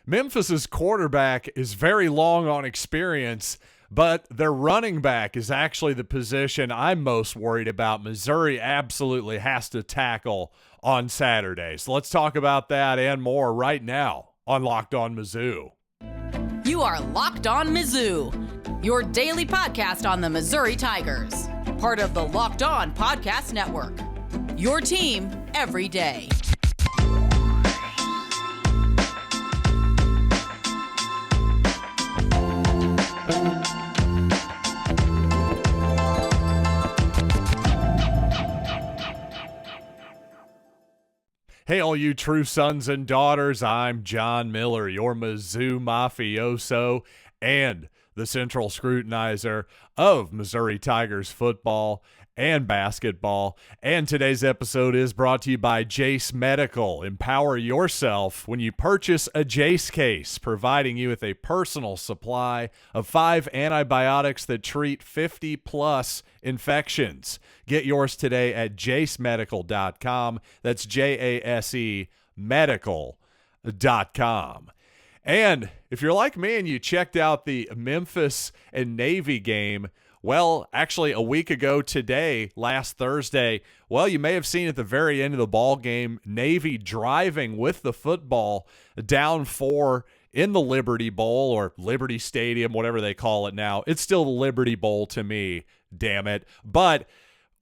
Memphis's quarterback is very long on experience, but their running back is actually the position I'm most worried about. Missouri absolutely has to tackle on Saturday. So let's talk about that and more right now on Locked On Mizzou. You are Locked On Mizzou, your daily podcast on the Missouri Tigers. Part of the Locked On Podcast Network, your team every day. Hey, all you true sons and daughters, I'm John Miller, your Mizzou mafioso and the central scrutinizer of Missouri Tigers football and basketball. And today's episode is brought to you by Jase Medical. Empower yourself when you purchase a Jase case, providing you with a personal supply of 5 antibiotics that treat 50-plus infections. Get yours today at jasemedical.com. That's Jase medical.com. And if you're like me and you checked out the Memphis and Navy game, well, actually a week ago today, last Thursday, well, you may have seen at the very end of the ball game, Navy driving with the football down 4 in the Liberty Bowl or Liberty Stadium, whatever they call it now. It's still the Liberty Bowl to me, damn it. But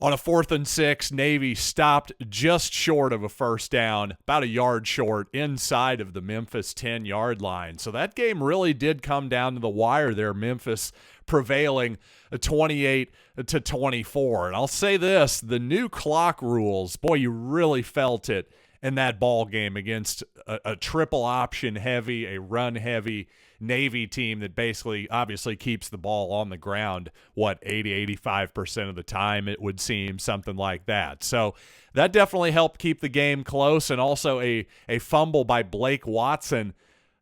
on a 4th and 6, Navy stopped just short of a first down, about a yard short inside of the Memphis 10-yard line. So that game really did come down to the wire there, Memphis prevailing 28-24. And I'll say this, the new clock rules, boy, you really felt it in that ball game against a triple option heavy, a run heavy Navy team that basically obviously keeps the ball on the ground, 80-85% of the time, it would seem, something like that. So that definitely helped keep the game close, and also a fumble by Blake Watson,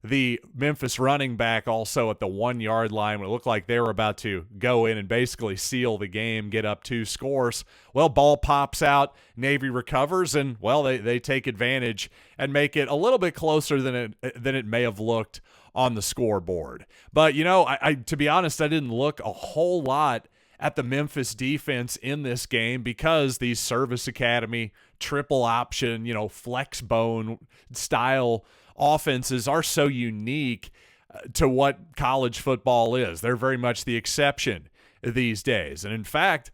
the Memphis running back, also at the 1-yard line when it looked like they were about to go in and basically seal the game, get up 2 scores. Well, ball pops out, Navy recovers, and, well, they take advantage and make it a little bit closer than it may have looked on the scoreboard. But, you know, I to be honest, I didn't look a whole lot at the Memphis defense in this game because these service academy, triple option, flex bone style offenses are so unique to what college football is. They're very much the exception these days. And in fact,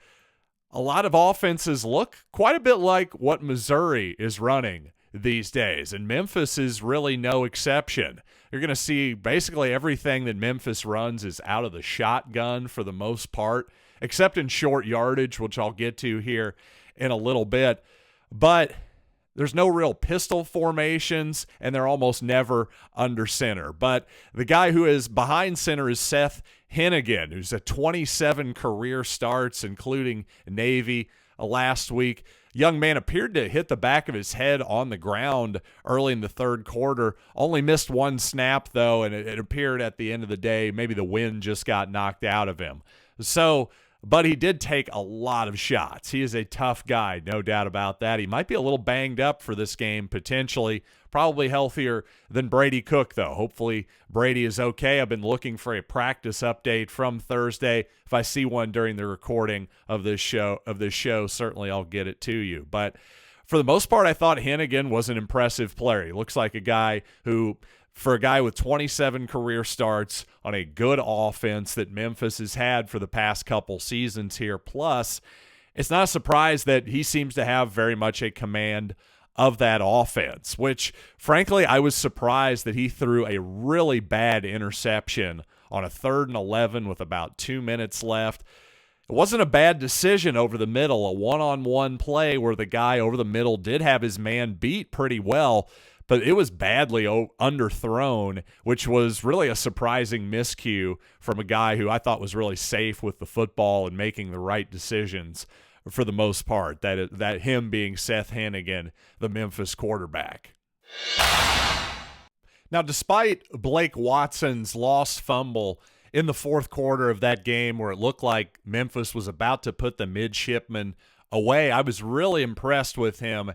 a lot of offenses look quite a bit like what Missouri is running these days, and Memphis is really no exception. You're going to see basically everything that Memphis runs is out of the shotgun for the most part, except in short yardage, which I'll get to here in a little bit. But there's no real pistol formations, and they're almost never under center. But the guy who is behind center is Seth Henigan, who's at 27 career starts, including Navy last week. Young man appeared to hit the back of his head on the ground early in the third quarter. Only missed 1 snap, though, and it appeared at the end of the day maybe the wind just got knocked out of him. But he did take a lot of shots. He is a tough guy, no doubt about that. He might be a little banged up for this game, potentially. Probably healthier than Brady Cook, though. Hopefully Brady is okay. I've been looking for a practice update from Thursday. If I see one during the recording of this show, certainly I'll get it to you. But for the most part, I thought Henigan was an impressive player. He looks like a guy who, for a guy with 27 career starts on a good offense that Memphis has had for the past couple seasons here, plus it's not a surprise that he seems to have very much a command of that offense, which, frankly, I was surprised that he threw a really bad interception on a 3rd and 11 with about 2 minutes left. It wasn't a bad decision over the middle, a one-on-one play where the guy over the middle did have his man beat pretty well, but it was badly underthrown, which was really a surprising miscue from a guy who I thought was really safe with the football and making the right decisions for the most part, that him being Seth Henigan, the Memphis quarterback. Now, despite Blake Watson's lost fumble in the fourth quarter of that game where it looked like Memphis was about to put the midshipmen away, I was really impressed with him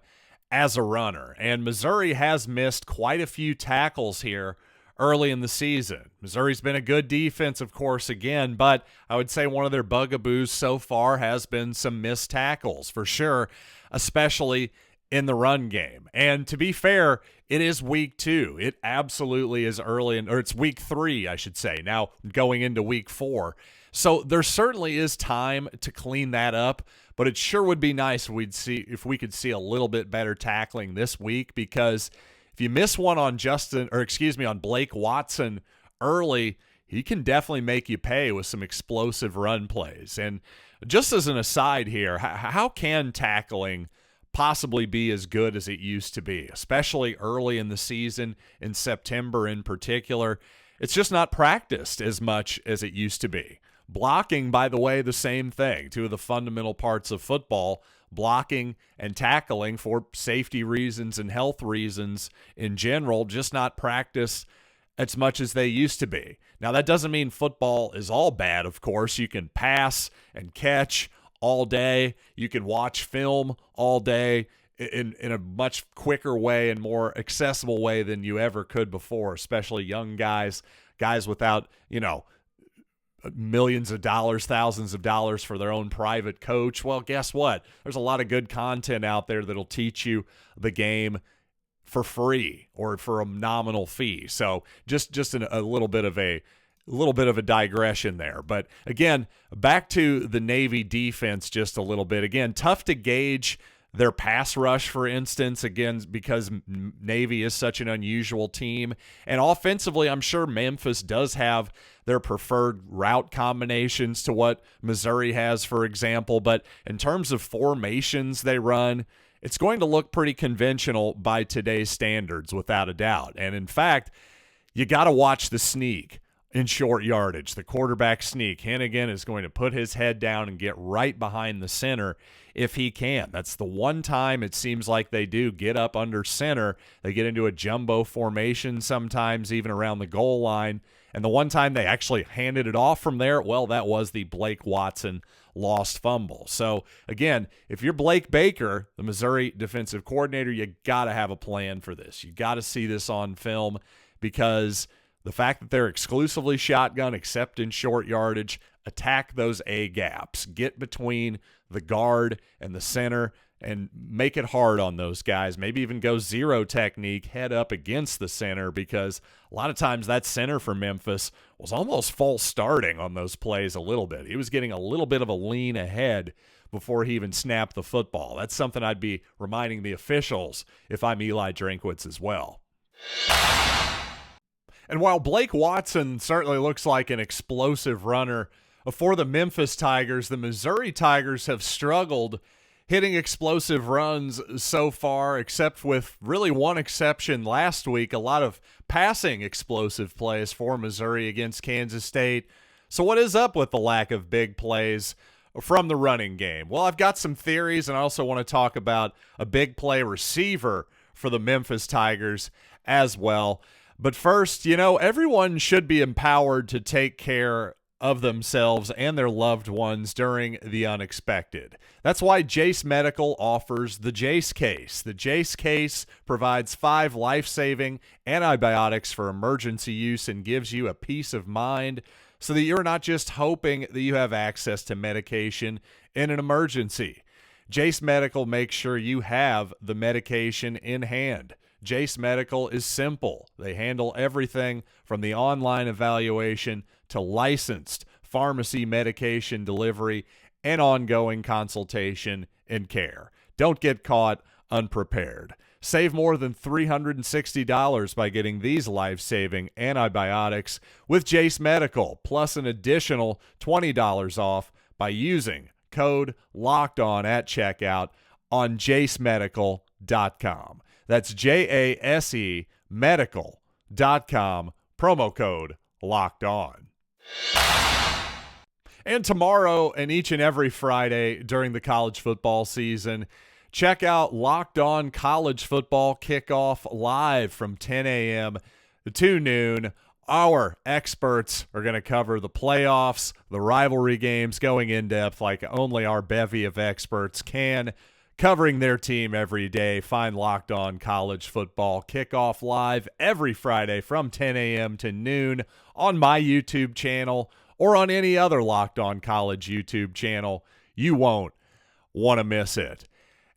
as a runner. And Missouri has missed quite a few tackles here early in the season. Missouri's been a good defense, of course, again, but I would say one of their bugaboos so far has been some missed tackles, for sure, especially in the run game. And to be fair, it is week 2. It absolutely is early, or it's week 3, I should say, now going into week 4. So there certainly is time to clean that up, but it sure would be nice if we could see a little bit better tackling this week, because if you miss one on on Blake Watson early, he can definitely make you pay with some explosive run plays. And just as an aside here, how can tackling possibly be as good as it used to be, especially early in the season, in September in particular? It's just not practiced as much as it used to be. Blocking, by the way, the same thing. Two of the fundamental parts of football, blocking and tackling for safety reasons and health reasons in general, just not practiced as much as they used to be. Now, that doesn't mean football is all bad, of course. You can pass and catch all day. You can watch film all day in a much quicker way and more accessible way than you ever could before, especially young guys without, millions of dollars, thousands of dollars for their own private coach. Well, guess what? There's a lot of good content out there that'll teach you the game for free or for a nominal fee. So just a little bit of a digression there. But again, back to the Navy defense just a little bit. Again, tough to gauge their pass rush, for instance, again, because Navy is such an unusual team. And offensively, I'm sure Memphis does have their preferred route combinations to what Missouri has, for example. But in terms of formations they run, it's going to look pretty conventional by today's standards, without a doubt. And in fact, you got to watch the sneak in short yardage, the quarterback sneak. Henigan is going to put his head down and get right behind the center if he can. That's the one time it seems like they do get up under center. They get into a jumbo formation sometimes, even around the goal line. And the one time they actually handed it off from there, well, that was the Blake Watson lost fumble. So, again, if you're Blake Baker, the Missouri defensive coordinator, you got to have a plan for this. You got to see this on film, because the fact that they're exclusively shotgun, except in short yardage, attack those A gaps. Get between the guard and the center and make it hard on those guys. Maybe even go zero technique, head up against the center, because a lot of times that center for Memphis was almost false starting on those plays a little bit. He was getting a little bit of a lean ahead before he even snapped the football. That's something I'd be reminding the officials if I'm Eli Drinkwitz as well. And while Blake Watson certainly looks like an explosive runner for the Memphis Tigers, the Missouri Tigers have struggled hitting explosive runs so far, except with really one exception last week. A lot of passing explosive plays for Missouri against Kansas State. So what is up with the lack of big plays from the running game? Well, I've got some theories, and I also want to talk about a big play receiver for the Memphis Tigers as well. But first, everyone should be empowered to take care of themselves and their loved ones during the unexpected. That's why Jase Medical offers the Jase case. The Jase case provides 5 life-saving antibiotics for emergency use and gives you a peace of mind so that you're not just hoping that you have access to medication in an emergency. Jase Medical makes sure you have the medication in hand. Jase Medical is simple. They handle everything from the online evaluation to licensed pharmacy medication delivery and ongoing consultation and care. Don't get caught unprepared. Save more than $360 by getting these life-saving antibiotics with Jase Medical, plus an additional $20 off by using code LOCKEDON at checkout on jasemedical.com. That's JASE medical.com, promo code Locked On. And tomorrow and each and every Friday during the college football season, check out Locked On College Football Kickoff live from 10 a.m. to noon. Our experts are going to cover the playoffs, the rivalry games, going in depth like only our bevy of experts can. covering their team every day. Find Locked On College Football Kickoff live every Friday from 10 a.m. to noon on my YouTube channel or on any other Locked On College YouTube channel. You won't want to miss it.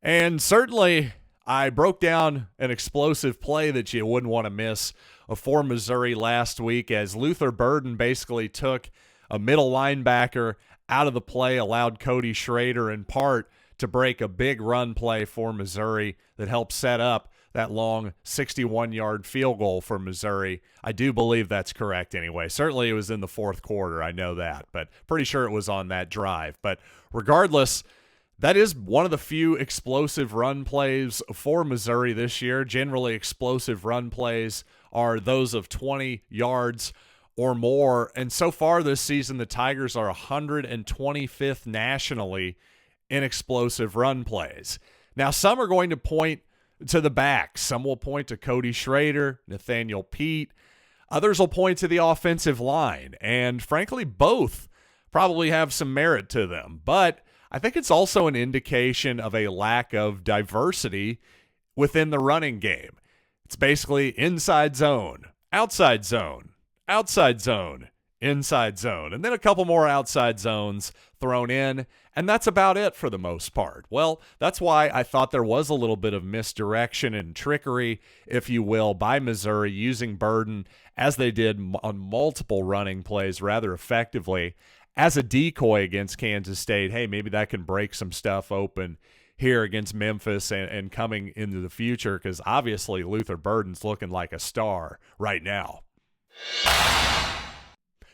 And certainly, I broke down an explosive play that you wouldn't want to miss for Missouri last week as Luther Burden basically took a middle linebacker out of the play, allowed Cody Schrader in part to break a big run play for Missouri that helped set up that long 61-yard field goal for Missouri. I do believe that's correct anyway. Certainly it was in the fourth quarter, I know that, but pretty sure it was on that drive. But regardless, that is one of the few explosive run plays for Missouri this year. Generally, explosive run plays are those of 20 yards or more. And so far this season, the Tigers are 125th nationally in explosive run plays. Now, some are going to point to the back. Some will point to Cody Schrader, Nathaniel Pete. Others will point to the offensive line. And frankly, both probably have some merit to them. But I think it's also an indication of a lack of diversity within the running game. It's basically inside zone, outside zone, outside zone, inside zone, and then a couple more outside zones thrown in, and that's about it for the most part. Well, that's why I thought there was a little bit of misdirection and trickery, if you will, by Missouri using Burden, as they did on multiple running plays rather effectively, as a decoy against Kansas State. Hey, maybe that can break some stuff open here against Memphis and coming into the future, because obviously Luther Burden's looking like a star right now.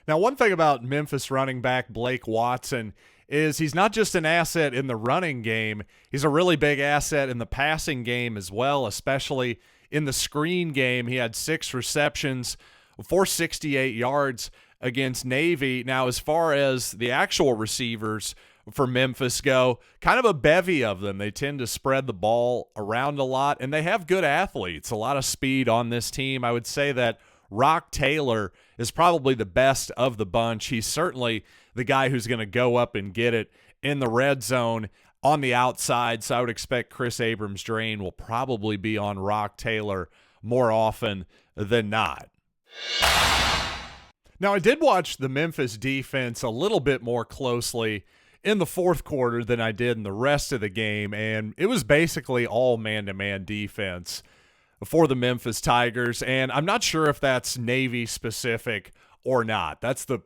Now, one thing about Memphis running back Blake Watson is he's not just an asset in the running game, he's a really big asset in the passing game as well, especially in the screen game. He had 6 receptions for 68 yards against Navy. Now, as far as the actual receivers for Memphis go, kind of a bevy of them. They tend to spread the ball around a lot, and they have good athletes, a lot of speed on this team. I would say that Rock Taylor is probably the best of the bunch. He's certainly the guy who's going to go up and get it in the red zone on the outside, so I would expect Chris Abrams-Drain will probably be on Rock Taylor more often than not. Now, I did watch the Memphis defense a little bit more closely in the fourth quarter than I did in the rest of the game, and it was basically all man-to-man defense for the Memphis Tigers, and I'm not sure if that's Navy specific or not. That's the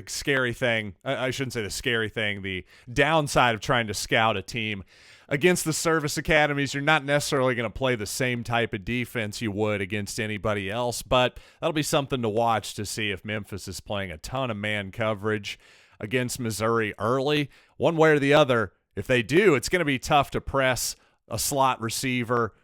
scary thing. I shouldn't say the scary thing. The downside of trying to scout a team against the service academies, you're not necessarily going to play the same type of defense you would against anybody else, but that'll be something to watch to see if Memphis is playing a ton of man coverage against Missouri early. One way or the other, if they do, it's going to be tough to press a slot receiver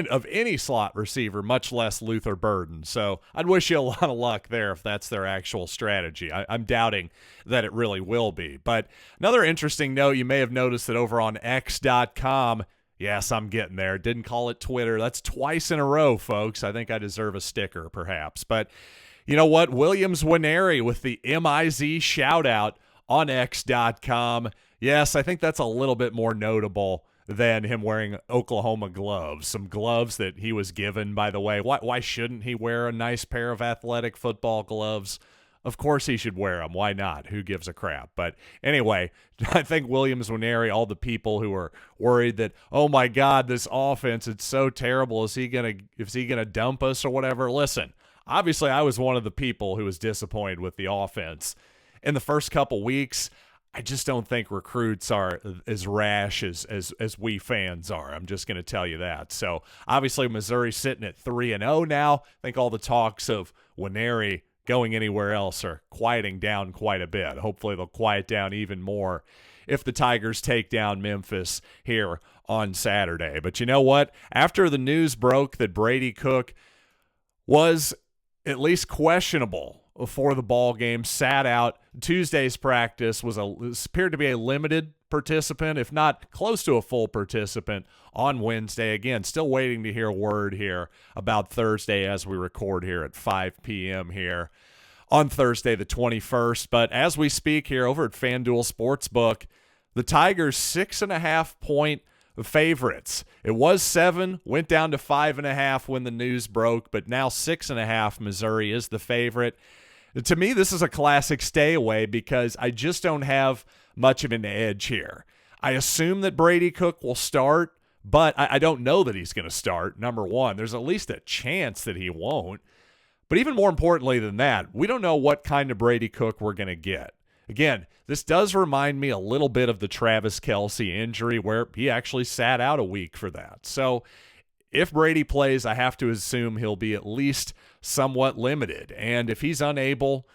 of any slot receiver, much less Luther Burden. So I'd wish you a lot of luck there if that's their actual strategy. I'm doubting that it really will be. But another interesting note, you may have noticed that over on X.com, yes, I'm getting there. Didn't call it Twitter. That's twice in a row, folks. I think I deserve a sticker, perhaps. But you know what? Williams Nwaneri with the MIZ shout-out on X.com. Yes, I think that's a little bit more notable than him wearing Oklahoma gloves. Some gloves that he was given, by the way. Why shouldn't he wear a nice pair of athletic football gloves? Of course he should wear them. Why not? Who gives a crap? But anyway, I think Williams Nwaneri, all the people who are worried that, oh my God, this offense, it's so terrible. Is he gonna dump us or whatever? Listen, obviously I was one of the people who was disappointed with the offense in the first couple weeks. I just don't think recruits are as rash as we fans are. I'm just going to tell you that. So obviously Missouri's sitting at 3-0 now. I think all the talks of Nwaneri going anywhere else are quieting down quite a bit. Hopefully they'll quiet down even more if the Tigers take down Memphis here on Saturday. But you know what? After the news broke that Brady Cook was at least questionable for the ball game, sat out Tuesday's practice, appeared to be a limited participant, if not close to a full participant on Wednesday. Again, still waiting to hear word here about Thursday as we record here at 5 p.m. here on Thursday the 21st. But as we speak here over at FanDuel Sportsbook, the Tigers 6.5-point favorites. It was 7, went down to 5.5 when the news broke, but now 6.5 Missouri is the favorite. To me, this is a classic stay away because I just don't have much of an edge here. I assume that Brady Cook will start, but I don't know that he's going to start, number one. There's at least a chance that he won't. But even more importantly than that, we don't know what kind of Brady Cook we're going to get. Again, this does remind me a little bit of the Travis Kelce injury where he actually sat out a week for that. So if Brady plays, I have to assume he'll be at least somewhat limited. And if he's unable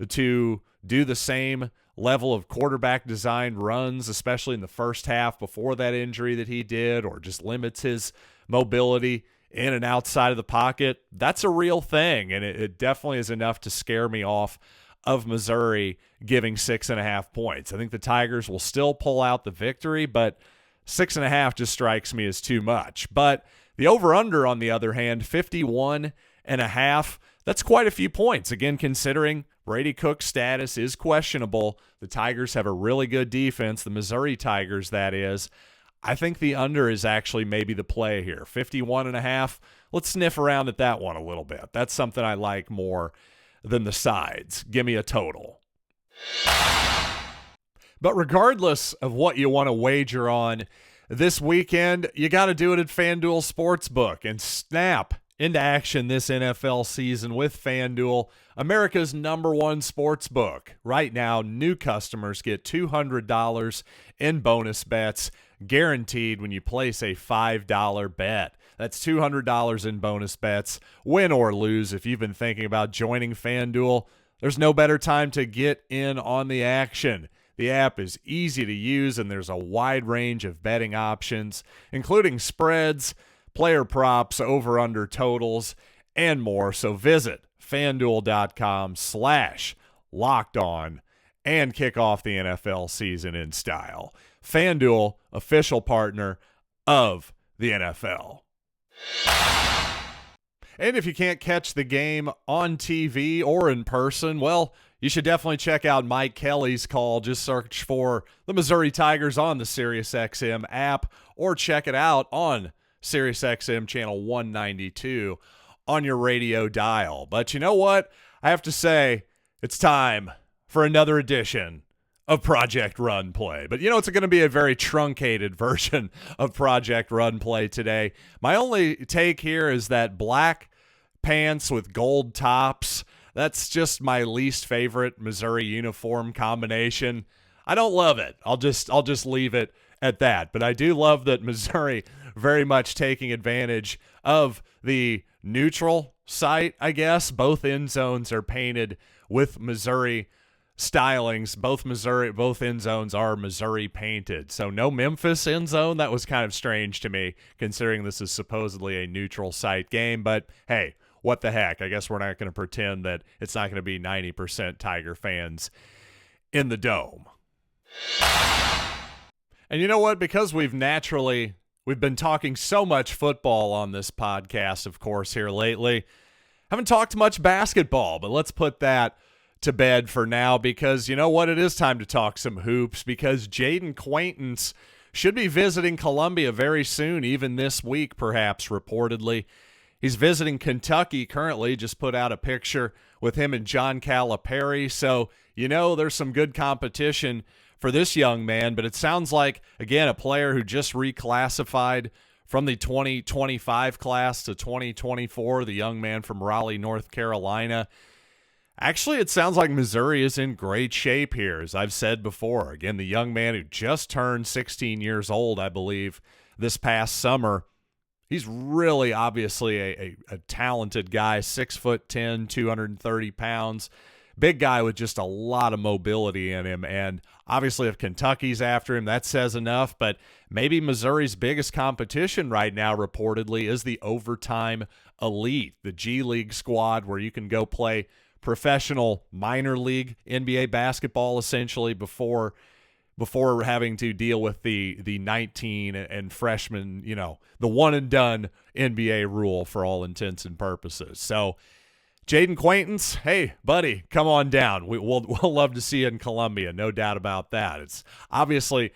to do the same level of quarterback design runs, especially in the first half before that injury that he did, or just limits his mobility in and outside of the pocket, that's a real thing. And it definitely is enough to scare me off of Missouri giving 6.5 points. I think the Tigers will still pull out the victory, but 6.5 just strikes me as too much. But the over-under, on the other hand, 51.5, that's quite a few points. Again, considering Brady Cook's status is questionable, the Tigers have a really good defense, the Missouri Tigers, that is. I think the under is actually maybe the play here. 51.5, let's sniff around at that one a little bit. That's something I like more than the sides. Give me a total. But regardless of what you want to wager on this weekend, you got to do it at FanDuel Sportsbook and snap into action this NFL season with FanDuel, America's #1 sportsbook. Right now, new customers get $200 in bonus bets guaranteed when you place a $5 bet. That's $200 in bonus bets, win or lose. If you've been thinking about joining FanDuel, there's no better time to get in on the action. The app is easy to use, and there's a wide range of betting options, including spreads, player props, over-under totals, and more. So visit FanDuel.com/LockedOn and kick off the NFL season in style. FanDuel, official partner of the NFL. And if you can't catch the game on TV or in person, well, you should definitely check out Mike Kelly's call. Just search for the Missouri Tigers on the SiriusXM app, or check it out on SiriusXM channel 192 on your radio dial. But you know what? I have to say, it's time for another edition of Project Run Play. But it's going to be a very truncated version of Project Run Play today. My only take here is that black pants with gold tops, that's just my least favorite Missouri uniform combination. I don't love it. I'll just leave it at that. But I do love that Missouri very much taking advantage of the neutral site, I guess. Both end zones are painted with Missouri stylings. Both end zones are Missouri painted. So no Memphis end zone. That was kind of strange to me, considering this is supposedly a neutral site game. But hey, what the heck? I guess we're not going to pretend that it's not going to be 90% Tiger fans in the Dome. And you know what? Because we've been talking so much football on this podcast, of course, here lately. Haven't talked much basketball, but let's put that to bed for now, because you know what? It is time to talk some hoops, because Jayden Quaintance should be visiting Columbia very soon, even this week, perhaps, reportedly. He's visiting Kentucky currently, just put out a picture with him and John Calipari. So, there's some good competition for this young man, but it sounds like, again, a player who just reclassified from the 2025 class to 2024, the young man from Raleigh, North Carolina. Actually, it sounds like Missouri is in great shape here, as I've said before. Again, the young man who just turned 16 years old, I believe, this past summer. He's really obviously a talented guy, 6'10", 230 pounds. Big guy with just a lot of mobility in him. And obviously if Kentucky's after him, that says enough. But maybe Missouri's biggest competition right now, reportedly, is the Overtime Elite, the G League squad, where you can go play professional minor league NBA basketball essentially before having to deal with the 19 and freshman, the one and done NBA rule for all intents and purposes. So Jayden Quaintance, hey buddy, come on down. We'll love to see you in Columbia, no doubt about that. It's obviously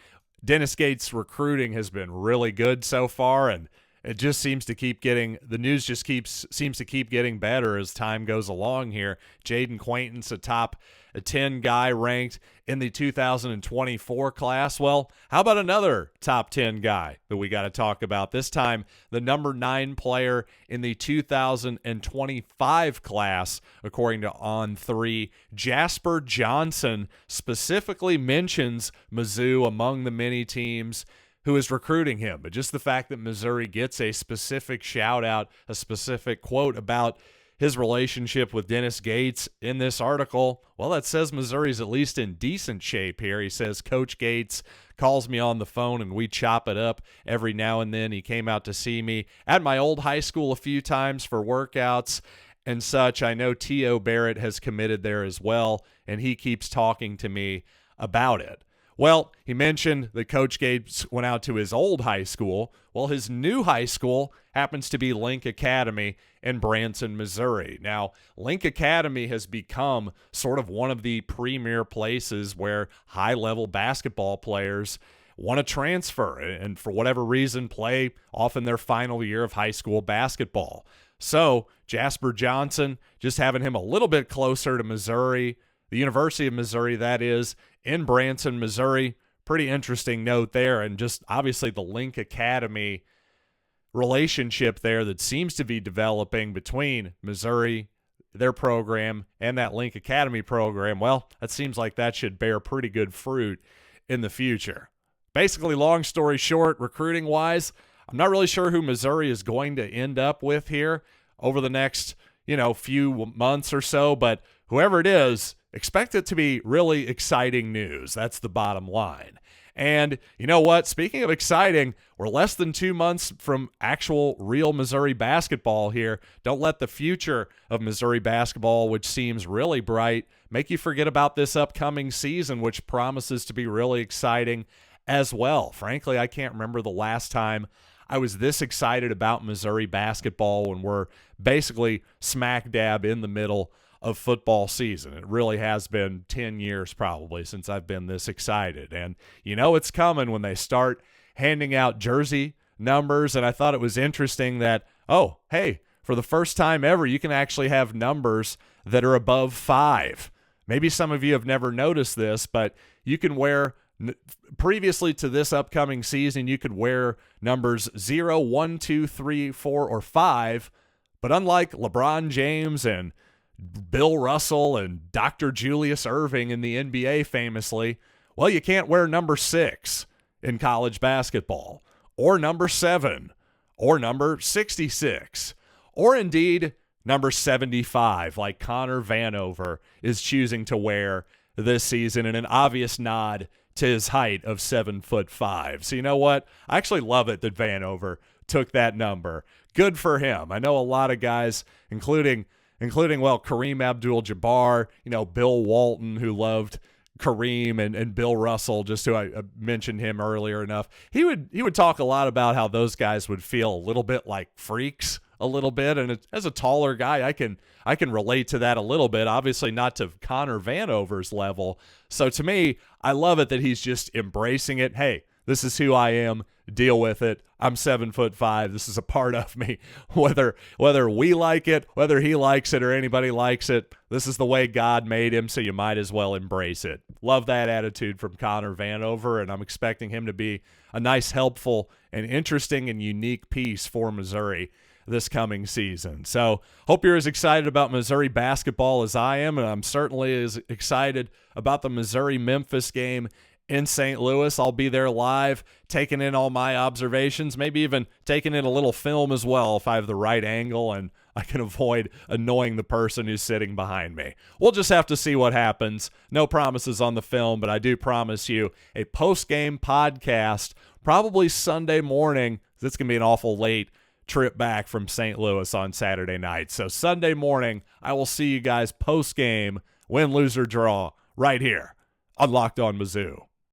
Dennis Gates' recruiting has been really good so far, and it just seems to keep getting – the news just seems to keep getting better as time goes along here. Jayden Quaintance, a top 10 guy ranked in the 2024 class. Well, how about another top 10 guy that we got to talk about? This time, the number 9 player in the 2025 class, according to On3. Jasper Johnson specifically mentions Mizzou among the many teams who is recruiting him. But just the fact that Missouri gets a specific shout out, a specific quote about his relationship with Dennis Gates in this article, well, that says Missouri's at least in decent shape here. He says, Coach Gates calls me on the phone and we chop it up every now and then. He came out to see me at my old high school a few times for workouts and such. I know T.O. Barrett has committed there as well, and he keeps talking to me about it. Well, he mentioned that Coach Gates went out to his old high school. Well, his new high school happens to be Link Academy in Branson, Missouri. Now, Link Academy has become sort of one of the premier places where high-level basketball players want to transfer and for whatever reason play often their final year of high school basketball. So, Jasper Johnson, just having him a little bit closer to Missouri, the University of Missouri, that is, in Branson, Missouri. Pretty interesting note there, and just obviously the Link Academy relationship there that seems to be developing between Missouri, their program, and that Link Academy program. Well, that seems like that should bear pretty good fruit in the future. Basically, long story short, recruiting-wise, I'm not really sure who Missouri is going to end up with here over the next, few months or so, but whoever it is, expect it to be really exciting news. That's the bottom line. And you know what? Speaking of exciting, we're less than 2 months from actual real Missouri basketball here. Don't let the future of Missouri basketball, which seems really bright, make you forget about this upcoming season, which promises to be really exciting as well. Frankly, I can't remember the last time I was this excited about Missouri basketball when we're basically smack dab in the middle of football season. It really has been 10 years probably since I've been this excited. And it's coming when they start handing out jersey numbers. And I thought it was interesting that, oh, hey, for the first time ever, you can actually have numbers that are above 5. Maybe some of you have never noticed this, but you can wear, previously to this upcoming season, you could wear numbers 0, 1, 2, 3, 4, or 5. But unlike LeBron James and Bill Russell and Dr. Julius Erving in the NBA famously, well, you can't wear number 6 in college basketball, or number 7, or number 66, or indeed number 75, like Connor Vanover is choosing to wear this season, in an obvious nod to his height of 7'5". So you know what? I actually love it that Vanover took that number. Good for him. I know a lot of guys, including Kareem Abdul-Jabbar, Bill Walton, who loved Kareem, and Bill Russell, just who I mentioned him earlier enough. He would talk a lot about how those guys would feel a little bit like freaks a little bit. And as a taller guy, I can relate to that a little bit, obviously not to Connor Vanover's level. So to me, I love it that he's just embracing it. Hey, this is who I am. Deal with it. I'm 7'5". This is a part of me. Whether we like it, whether he likes it, or anybody likes it, this is the way God made him, so you might as well embrace it. Love that attitude from Connor Vanover, and I'm expecting him to be a nice, helpful, and interesting and unique piece for Missouri this coming season. So hope you're as excited about Missouri basketball as I am, and I'm certainly as excited about the Missouri-Memphis game in St. Louis. I'll be there live, taking in all my observations, maybe even taking in a little film as well if I have the right angle and I can avoid annoying the person who's sitting behind me. We'll just have to see what happens. No promises on the film, but I do promise you a post-game podcast, probably Sunday morning. It's going to be an awful late trip back from St. Louis on Saturday night. So Sunday morning, I will see you guys post-game, win, lose, or draw, right here on Locked On Mizzou.